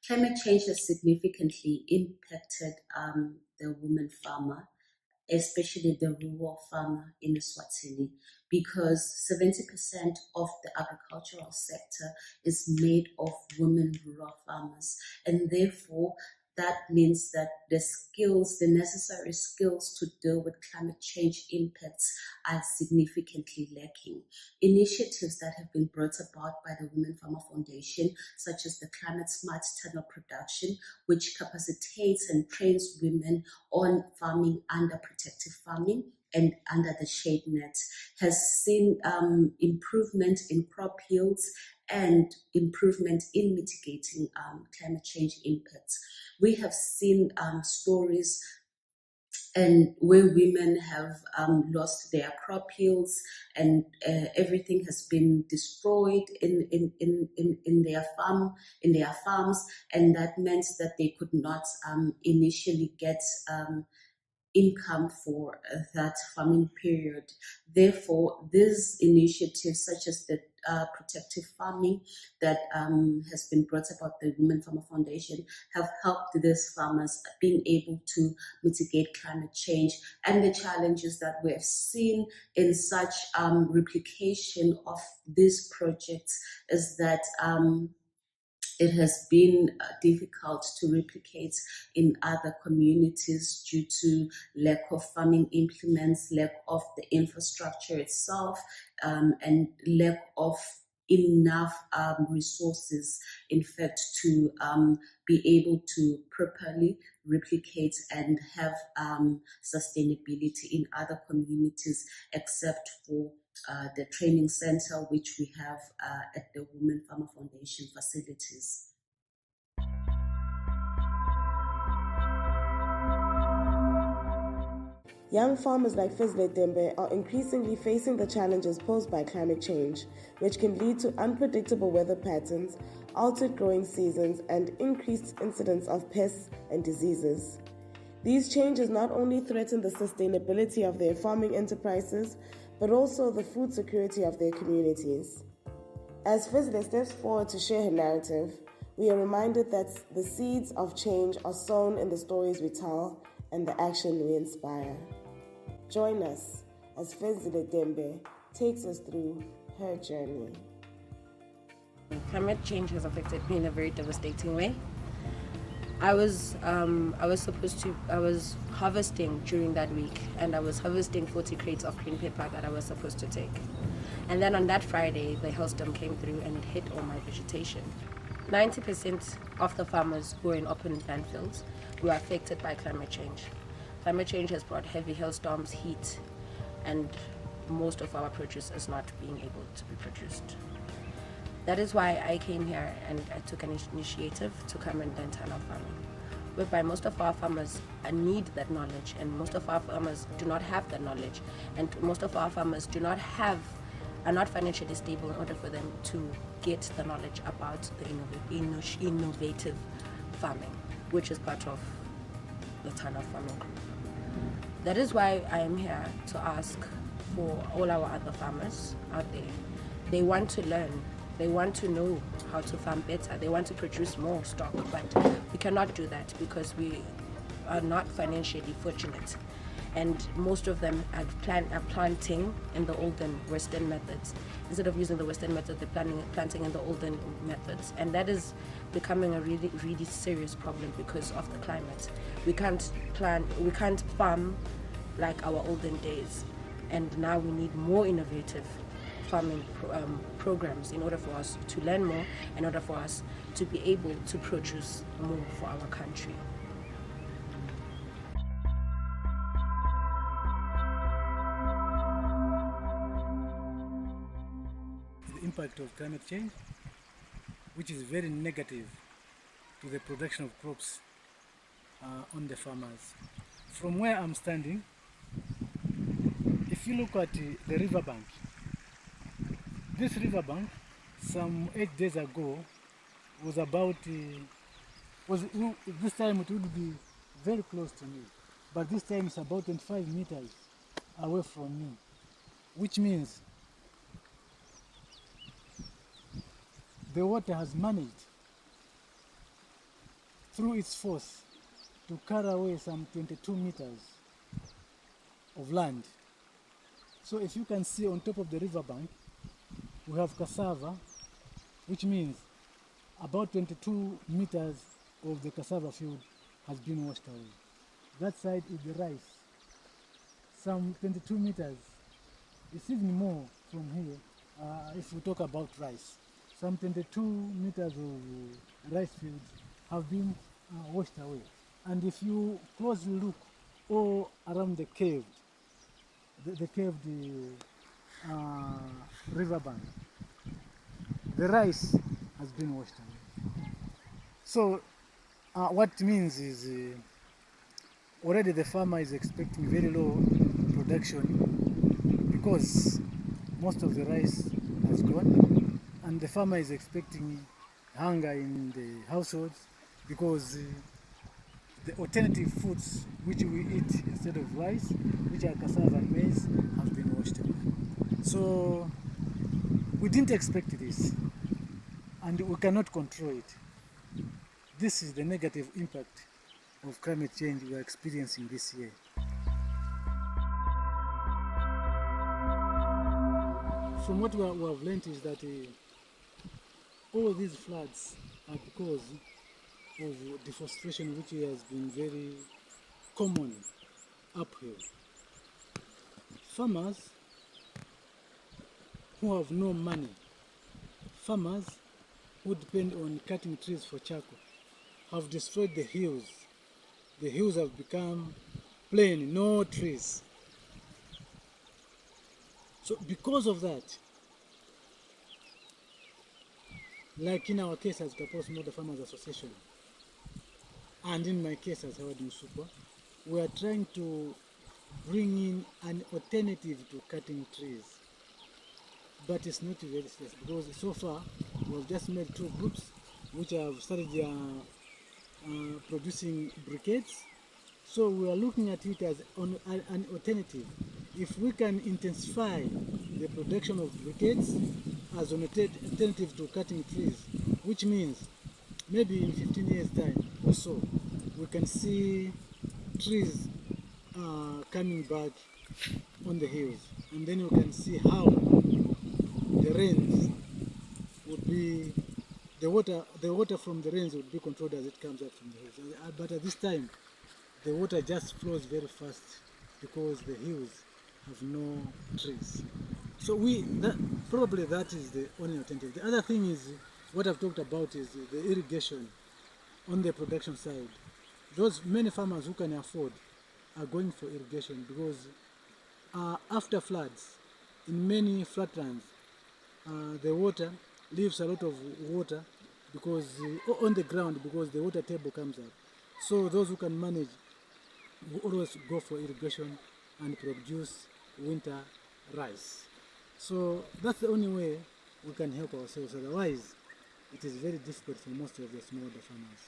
Climate change has significantly impacted the woman farmer, especially the rural farmer in Eswatini, because 70% of the agricultural sector is made of women rural farmers. And therefore, that means that the skills, the necessary skills to deal with climate change impacts are significantly lacking. Initiatives that have been brought about by the Women Farmer Foundation, such as the Climate Smart Tunnel Production, which capacitates and trains women on farming under protective farming and under the shade net, has seen improvement in crop yields and improvement in mitigating climate change impacts. We have seen stories and where women have lost their crop yields and everything has been destroyed in their farms, and that meant that they could not initially get income for that farming period. Therefore, these initiatives, such as the protective farming that has been brought about the Women Farmer Foundation, have helped these farmers being able to mitigate climate change and the challenges that we have seen in such replication of these projects is that it has been difficult to replicate in other communities due to lack of farming implements, lack of the infrastructure itself, and lack of enough resources, in fact, to be able to properly replicate and have sustainability in other communities, except for the training center which we have at the Women Farmer Foundation facilities. Young farmers like Fizile Dembe are increasingly facing the challenges posed by climate change, which can lead to unpredictable weather patterns, altered growing seasons, and increased incidence of pests and diseases. These changes not only threaten the sustainability of their farming enterprises, but also the food security of their communities. As Fizile steps forward to share her narrative, we are reminded that the seeds of change are sown in the stories we tell and the action we inspire. Join us as Fizile Dembe takes us through her journey. Climate change has affected me in a very devastating way. I was harvesting during that week, and I was harvesting 40 crates of green pepper that I was supposed to take. And then on that Friday, the hailstorm came through and hit all my vegetation. 90% of the farmers who are in open landfills were affected by climate change. Climate change has brought heavy hailstorms, heat, and most of our produce is not being able to be produced. That is why I came here and I took an initiative to come and learn tunnel farming, whereby most of our farmers need that knowledge, and most of our farmers do not have that knowledge, and most of our farmers are not financially stable in order for them to get the knowledge about the innovative farming, which is part of the tunnel farming group. That is why I am here to ask for all our other farmers out there. They want to learn. They want to know how to farm better. They want to produce more stock, but we cannot do that because we are not financially fortunate. And most of them are planting in the olden Western methods. Instead of using the Western method, they're planting in the olden methods. And that is becoming a really, really serious problem because of the climate. We can't farm like our olden days. And now we need more innovative farming programs in order for us to learn more, in order for us to be able to produce more for our country. The impact of climate change, which is very negative to the production of crops on the farmers. From where I'm standing, if you look at the riverbank, this riverbank some 8 days ago was about, this time it would be very close to me, but this time it's about 25 meters away from me, which means the water has managed through its force to carry away some 22 meters of land. So if you can see on top of the riverbank, we have cassava, which means about 22 meters of the cassava field has been washed away. That side is the rice, some 22 meters. It's even more from here if we talk about rice. Some 22 meters of rice fields have been washed away. And if you closely look all around the caved riverbank, the rice has been washed away. So what it means is already the farmer is expecting very low production because most of the rice has gone, and the farmer is expecting hunger in the households because the alternative foods which we eat instead of rice, which are cassava and maize, have been washed away. So we didn't expect this, and we cannot control it. This is the negative impact of climate change we are experiencing this year. From what we have learned is that all these floods are because of deforestation, which has been very common up here. Farmers who have no money, farmers who depend on cutting trees for charcoal, have destroyed the hills. The hills have become plain, no trees. So because of that, like in our case as Kapos Model Farmers Association, and in my case as Howard Musupa, we are trying to bring in an alternative to cutting trees. But it's not very serious because so far we've just made 2 groups which have started producing briquettes. So we are looking at it as an alternative. If we can intensify the production of briquettes as an alternative to cutting trees, which means maybe in 15 years' time or so, we can see trees coming back on the hills, and then we can see how the rains would be, the water from the rains would be controlled as it comes up from the hills. But at this time, the water just flows very fast because the hills have no trees. So probably that is the only alternative. The other thing is, what I've talked about is the irrigation on the production side. Those many farmers who can afford are going for irrigation because after floods, in many flatlands, the water leaves a lot of water because on the ground because the water table comes up. So those who can manage will always go for irrigation and produce winter rice. So that's the only way we can help ourselves. Otherwise, it is very difficult for most of the smallholder farmers.